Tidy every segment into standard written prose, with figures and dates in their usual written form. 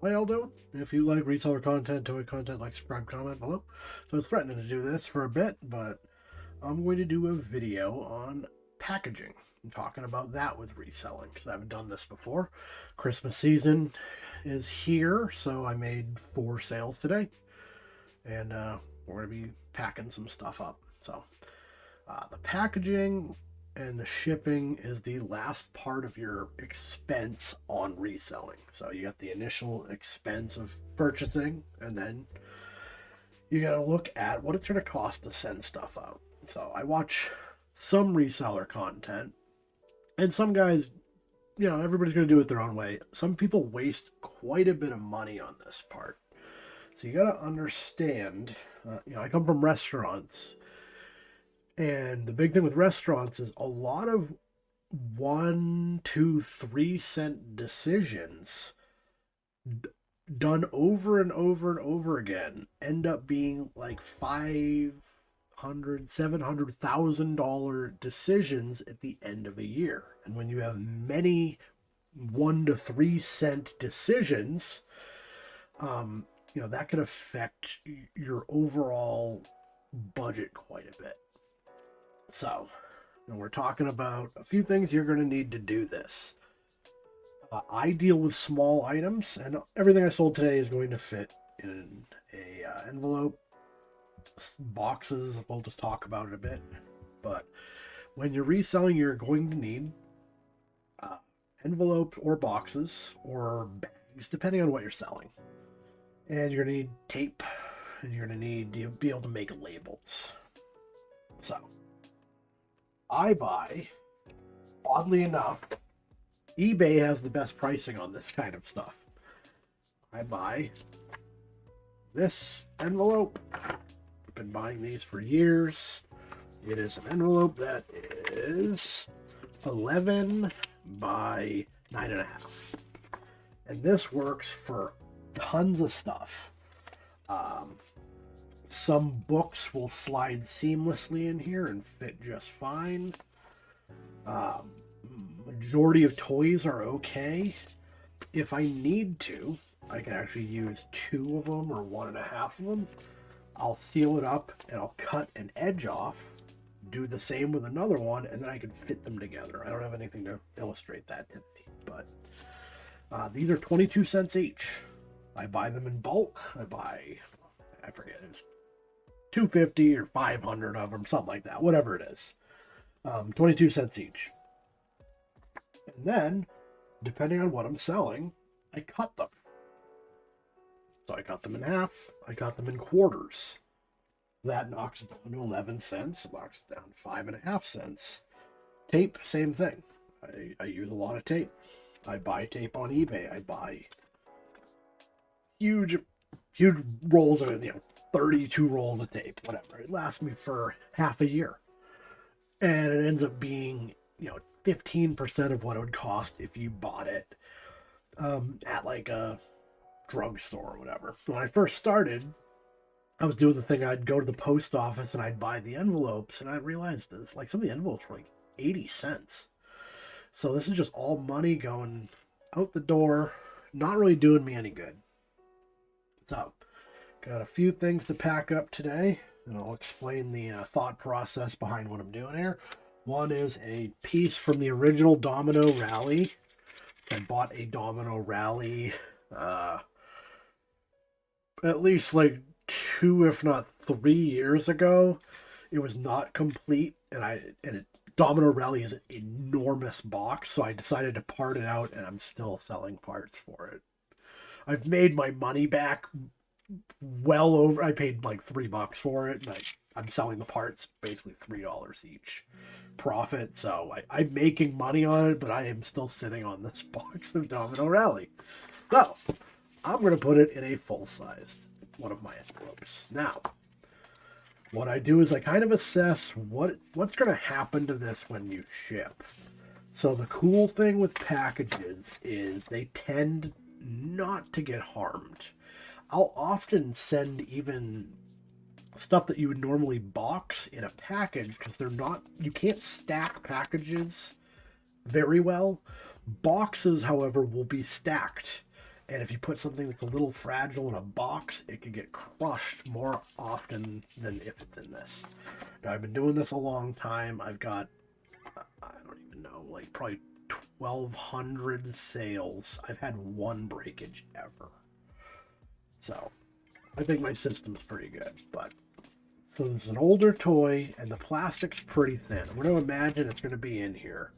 How y'all doing? If you like reseller content, toy content, like, subscribe, comment below. So I was threatening to do this for a bit, but I'm going to do a video on packaging. I'm talking about that with reselling because I haven't done this before. Christmas season is here, so I made 4 sales today, and we're going to be packing some stuff up. So the packaging and the shipping is the last part of your expense on reselling. So you got the initial expense of purchasing, and then you got to look at what it's going to cost to send stuff out. So I watch some reseller content, and some guys, everybody's going to do it their own way. Some people waste quite a bit of money on this part. So you got to understand, I come from restaurants. And the big thing with restaurants is a lot of 1, 2, 3 cent decisions done over and over and over again end up being like $700,000 decisions at the end of a year. And when you have many 1 to 3 cent decisions, that can affect your overall budget quite a bit. So, we're talking about a few things you're going to need to do this. I deal with small items, and everything I sold today is going to fit in a envelope, boxes. We'll just talk about it a bit. But when you're reselling, you're going to need envelopes or boxes or bags, depending on what you're selling. And you're going to need tape, and you're going to need to be able to make labels. So I buy, oddly enough, eBay has the best pricing on this kind of stuff. I buy this envelope. I've been buying these for years. It is an envelope that is 11 by 9.5. And this works for tons of stuff. Some books will slide seamlessly in here and fit just fine. Majority of toys are okay. If I need to, I can actually use 2 of them or 1.5 of them. I'll seal it up and I'll cut an edge off, do the same with another one, and then I can fit them together. I don't have anything to illustrate that today, but these are 22 cents each. I buy them in bulk. I forget, it's 250 or 500 of them, something like that, whatever it is. 22 cents each. And then, depending on what I'm selling, I cut them. So I cut them in half. I cut them in quarters. That knocks it down to 11 cents. It knocks it down to 5.5 cents. Tape, same thing. I use a lot of tape. I buy tape on eBay. I buy huge rolls of it, 32 rolls of tape, whatever. It lasts me for half a year. And it ends up being, 15% of what it would cost if you bought it at like a drugstore or whatever. When I first started, I was doing the thing, I'd go to the post office and I'd buy the envelopes, and I realized this, like, some of the envelopes were like 80 cents. So this is just all money going out the door, not really doing me any good. So, got a few things to pack up today, and I'll explain the thought process behind what I'm doing here. One is a piece from the original Domino Rally. I bought a Domino Rally at least like 2, if not 3 years ago. It was not complete, and Domino Rally is an enormous box, so I decided to part it out, and I'm still selling parts for it. I've made my money back well over. I paid like $3 for it, and I'm selling the parts basically $3 each profit. So I'm making money on it, but I am still sitting on this box of Domino Rally. So I'm going to put it in a full-sized one of my envelopes. Now, what I do is I kind of assess what's going to happen to this when you ship. So the cool thing with packages is they tend not to get harmed. I'll often send even stuff that you would normally box in a package because you can't stack packages very well. Boxes, however, will be stacked, And if you put something that's a little fragile in a box, it can get crushed more often than if it's in this. Now, I've been doing this a long time. I've got, I don't even know, like probably 1,200 sales. I've had one breakage ever. So, I think my system's pretty good. But, so this is an older toy, and the plastic's pretty thin. I'm going to imagine it's going to be in here.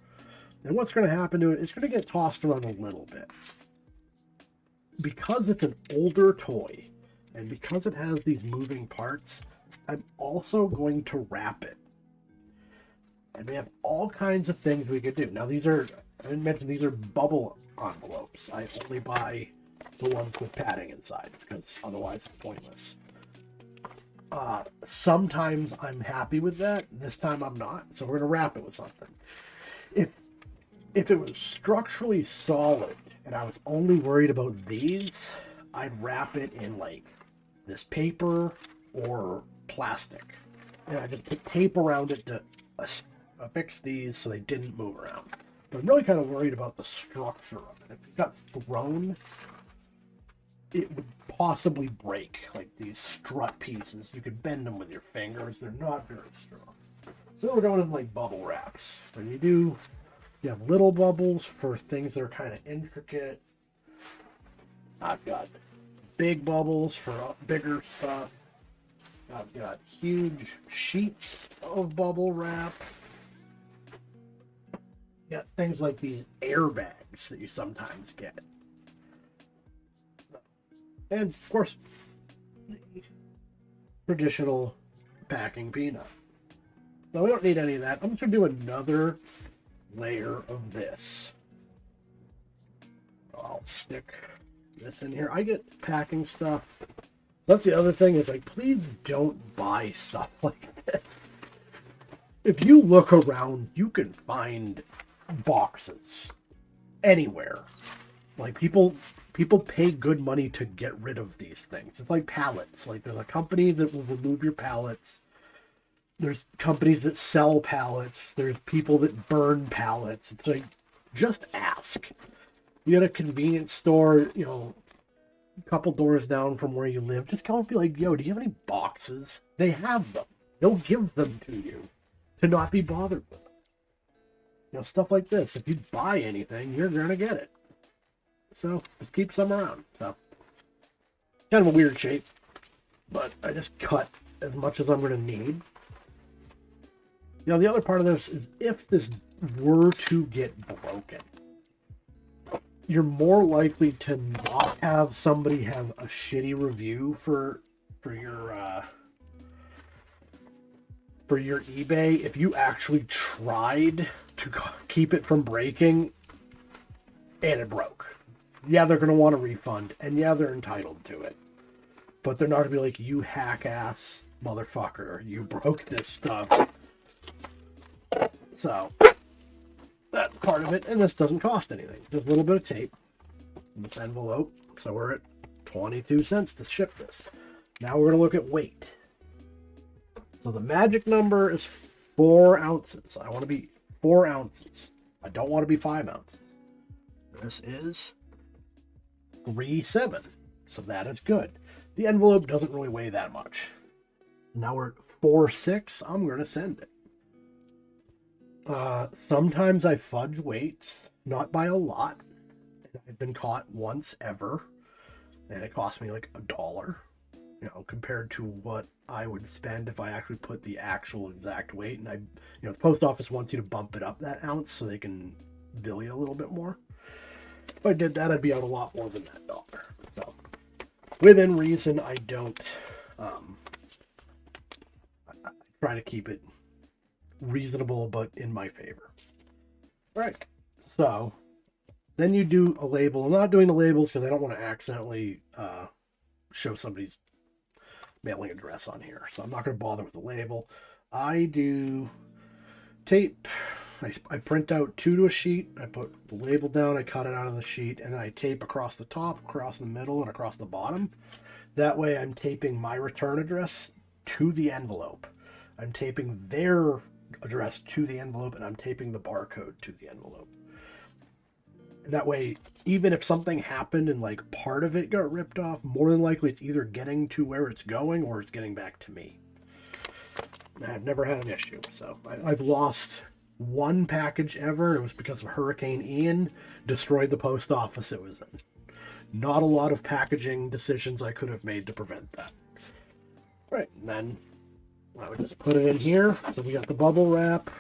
And what's going to happen to it, it's going to get tossed around a little bit. Because it's an older toy, and because it has these moving parts, I'm also going to wrap it. And we have all kinds of things we could do. Now these are, I didn't mention these are bubble envelopes. I only buy the ones with padding inside, because otherwise it's pointless. Sometimes I'm happy with that. This time I'm not. So we're going to wrap it with something. If it was structurally solid and I was only worried about these, I'd wrap it in like this paper or plastic. And I just put tape around it to affix these so they didn't move around. But I'm really kind of worried about the structure of it. If it got thrown, it would possibly break, like these strut pieces. You could bend them with your fingers. They're not very strong. So we're going in like bubble wraps. So you have little bubbles for things that are kind of intricate. I've got big bubbles for bigger stuff. I've got huge sheets of bubble wrap. You got things like these airbags that you sometimes get. And, of course, traditional packing peanut. Now, we don't need any of that. I'm just going to do another layer of this. I'll stick this in here. I get packing stuff. That's the other thing is, like, please don't buy stuff like this. If you look around, you can find boxes anywhere. Like, people pay good money to get rid of these things. It's like pallets. Like, there's a company that will remove your pallets. There's companies that sell pallets. There's people that burn pallets. It's like, just ask. You got a convenience store, you know, a couple doors down from where you live. Just go and be like, yo, do you have any boxes? They have them. They'll give them to you to not be bothered with them. You know, stuff like this. If you buy anything, you're going to get it. So, just keep some around. So, kind of a weird shape, but I just cut as much as I'm going to need. You know, the other part of this is if this were to get broken, you're more likely to not have somebody have a shitty review for your eBay if you actually tried to keep it from breaking and it broke. Yeah, they're going to want a refund, and yeah, they're entitled to it. But they're not going to be like, you hack-ass motherfucker, you broke this stuff. So, that's part of it, and this doesn't cost anything. Just a little bit of tape in this envelope, so we're at 22 cents to ship this. Now we're going to look at weight. So the magic number is 4 ounces. I want to be 4 ounces. I don't want to be 5 ounces. This is 3.7, so that is good. The envelope doesn't really weigh that much. Now we're at 4.6. I'm going to send it. Sometimes I fudge weights, not by a lot. I've been caught once ever, and it cost me like $1, you know, compared to what I would spend if I actually put the actual exact weight. And the post office wants you to bump it up that ounce so they can bill you a little bit more. If I did that, I'd be out a lot more than that $1. So, within reason, I don't. I try to keep it reasonable, but in my favor. All right. So, then you do a label. I'm not doing the labels because I don't want to accidentally show somebody's mailing address on here. So I'm not going to bother with the label. I do tape. I print out 2 to a sheet. I put the label down. I cut it out of the sheet. And then I tape across the top, across the middle, and across the bottom. That way I'm taping my return address to the envelope. I'm taping their address to the envelope, and I'm taping the barcode to the envelope. That way, even if something happened and like part of it got ripped off, more than likely it's either getting to where it's going or it's getting back to me. I've never had an issue. So I've lost one package ever. It was because of Hurricane Ian destroyed the post office it was in. Not a lot of packaging decisions I could have made to prevent that. Right, and then I would just put it in here. So we got the bubble wrap,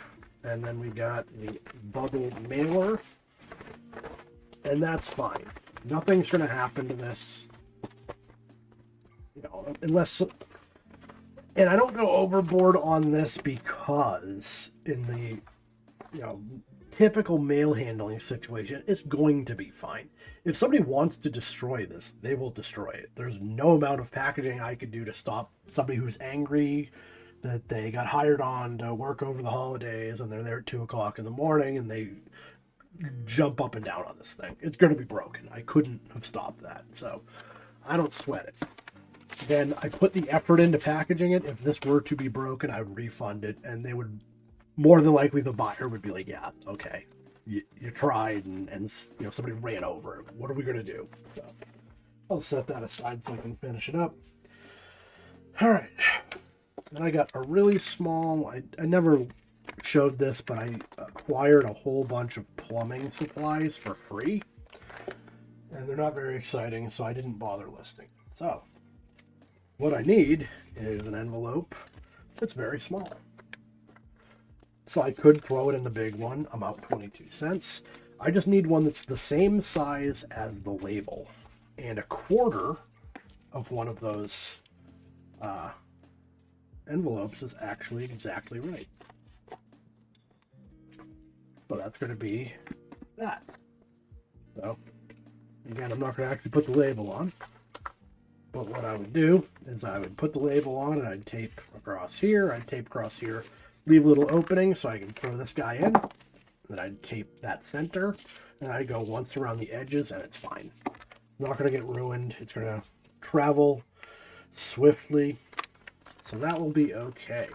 and then we got the bubble mailer, and that's fine. Nothing's going to happen to this, you know, unless. And I don't go overboard on this because in the, you know, typical mail handling situation, it's going to be fine. If somebody wants to destroy this, they will destroy it. There's no amount of packaging I could do to stop somebody who's angry that they got hired on to work over the holidays and they're there at 2 o'clock in the morning and they jump up and down on this thing. It's going to be broken. I couldn't have stopped that. So I don't sweat it. Then I put the effort into packaging it. If this were to be broken, I would refund it, and they would, more than likely, the buyer would be like, "Yeah, okay, you tried, and you know somebody ran over it. What are we gonna do?" So I'll set that aside so I can finish it up. All right, then I got a really small. I never showed this, but I acquired a whole bunch of plumbing supplies for free, and they're not very exciting, so I didn't bother listing. So what I need is an envelope that's very small. So I could throw it in the big one, about 22 cents. I just need one that's the same size as the label. And a quarter of one of those envelopes is actually exactly right. So that's going to be that. So, again, I'm not going to actually put the label on. But what I would do is I would put the label on and I'd tape across here, leave a little opening so I can throw this guy in. Then I'd tape that center, and I'd go once around the edges and it's fine. Not going to get ruined. It's going to travel swiftly. So that will be okay.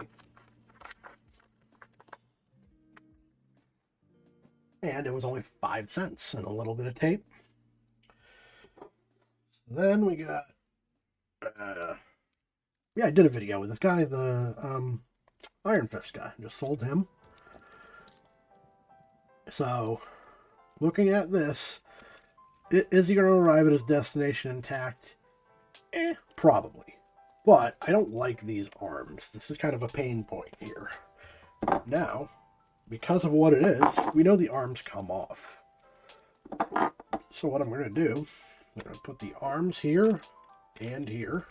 And it was only 5 cents and a little bit of tape. So then we got yeah, I did a video with this guy, the Iron Fist guy. Just sold him. So, looking at this, is he going to arrive at his destination intact? Probably. But I don't like these arms. This is kind of a pain point here. Now, because of what it is, we know the arms come off. So what I'm going to do, I'm going to put the arms here and here.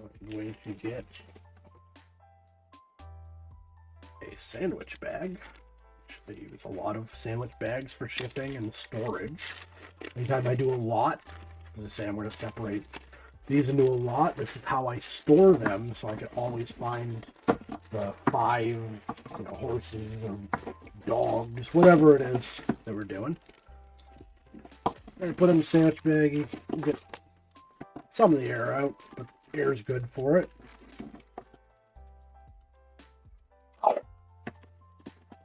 I'm going to get a sandwich bag. They use a lot of sandwich bags for shipping and storage. Anytime I do a lot, let's say I'm going to separate these into a lot. This is how I store them, so I can always find the 5 horses or dogs, whatever it is that we're doing. I put in the sandwich bag. You get some of the air out, but air is good for it.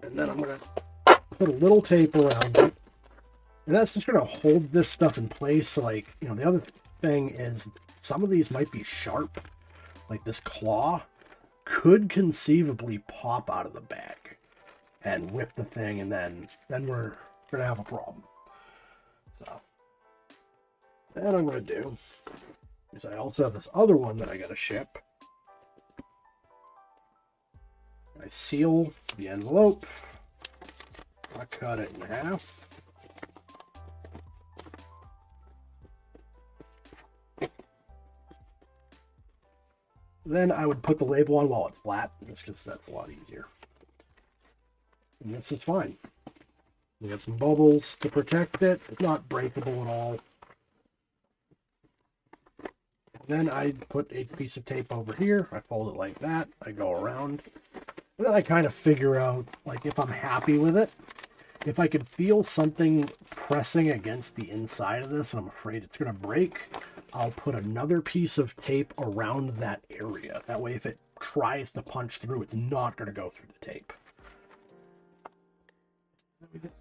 And then I'm going to put a little tape around it. And that's just going to hold this stuff in place. So, like, the other thing is some of these might be sharp. Like this claw could conceivably pop out of the bag and whip the thing, and then we're going to have a problem. So, what I'm going to do is I also have this other one that I got to ship. I seal the envelope. I cut it in half. Then I would put the label on while it's flat, just because that's a lot easier. And this is fine. We got some bubbles to protect it. It's not breakable at all. Then I put a piece of tape over here. I fold it like that. I go around. And then I kind of figure out, like, if I'm happy with it. If I could feel something pressing against the inside of this, and I'm afraid it's going to break, I'll put another piece of tape around that area. That way, if it tries to punch through, it's not going to go through the tape.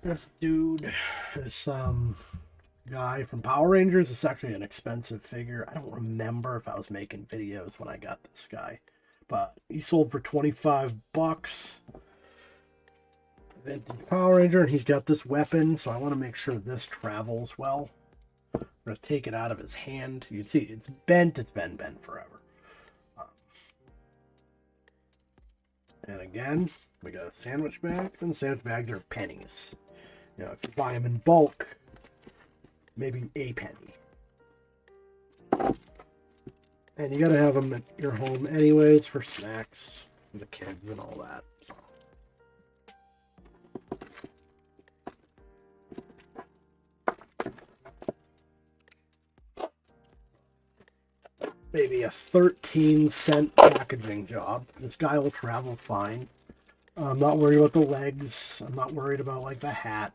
This dude, this guy from Power Rangers. It's actually an expensive figure. I don't remember if I was making videos when I got this guy, but he sold for 25 bucks. Vintage Power Ranger, and he's got this weapon, so I want to make sure this travels well. I'm going to take it out of his hand. You can see it's bent. It's been bent forever. And again, we got a sandwich bag, and sandwich bags are pennies. You know, if you buy them in bulk, maybe a penny. And you got to have them at your home anyways for snacks for the kids and all that. So. Maybe a 13-cent packaging job. This guy will travel fine. I'm not worried about the legs. I'm not worried about like the hat.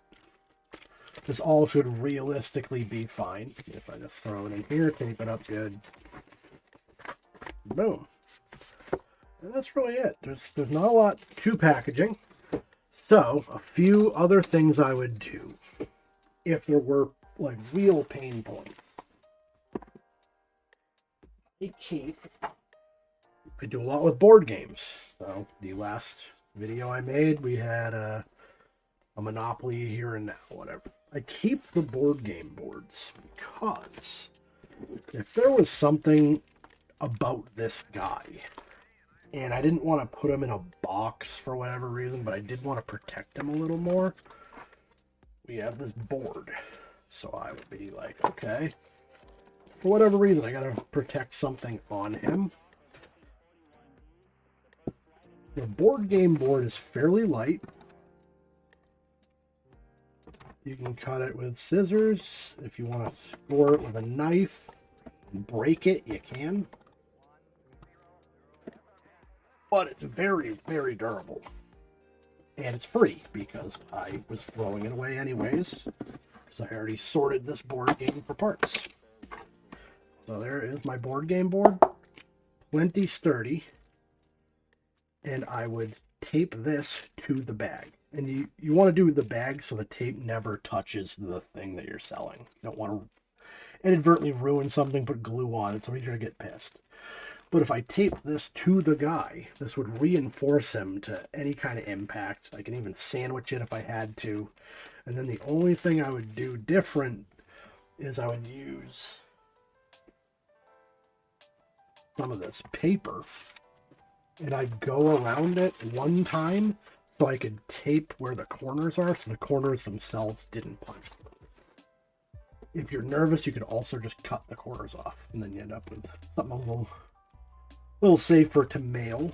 This all should realistically be fine. If I just throw it in here, tape it up good. Boom. And that's really it. There's not a lot to packaging. So, a few other things I would do if there were like real pain points. I do a lot with board games. So the last video I made, we had a Monopoly Here and Now, whatever. I keep the board game boards because if there was something about this guy and I didn't want to put him in a box for whatever reason, but I did want to protect him a little more, we have this board. So I would be like, okay, for whatever reason, I gotta protect something on him. The board game board is fairly light. You can cut it with scissors. If you want to score it with a knife and break it, you can. But it's very, very durable. And it's free because I was throwing it away anyways, because I already sorted this board game for parts. So there is my board game board, plenty sturdy, and I would tape this to the bag. And you want to do the bag so the tape never touches the thing that you're selling. You don't want to inadvertently ruin something, put glue on it, so you're going to get pissed. But if I tape this to the guy, this would reinforce him to any kind of impact. I can even sandwich it if I had to. And then the only thing I would do different is I would use some of this paper and I'd go around it one time so I could tape where the corners are so the corners themselves didn't punch. If you're nervous, you could also just cut the corners off and then you end up with something a little safer to mail,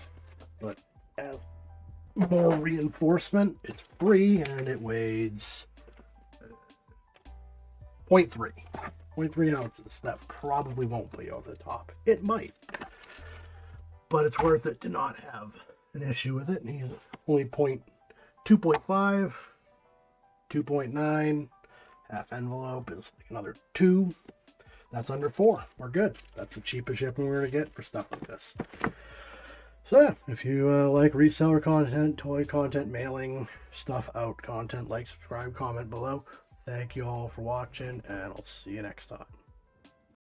but as more reinforcement, it's free and it weighs 0.3 ounces. That probably won't be over the top. It might, but it's worth it to not have an issue with it. And he's only 2.5, 2.9, half envelope is like another 2. That's under 4. We're good. That's the cheapest shipping we're going to get for stuff like this. So yeah, if you like reseller content, toy content, mailing stuff out content, like, subscribe, comment below. Thank you all for watching, and I'll see you next time.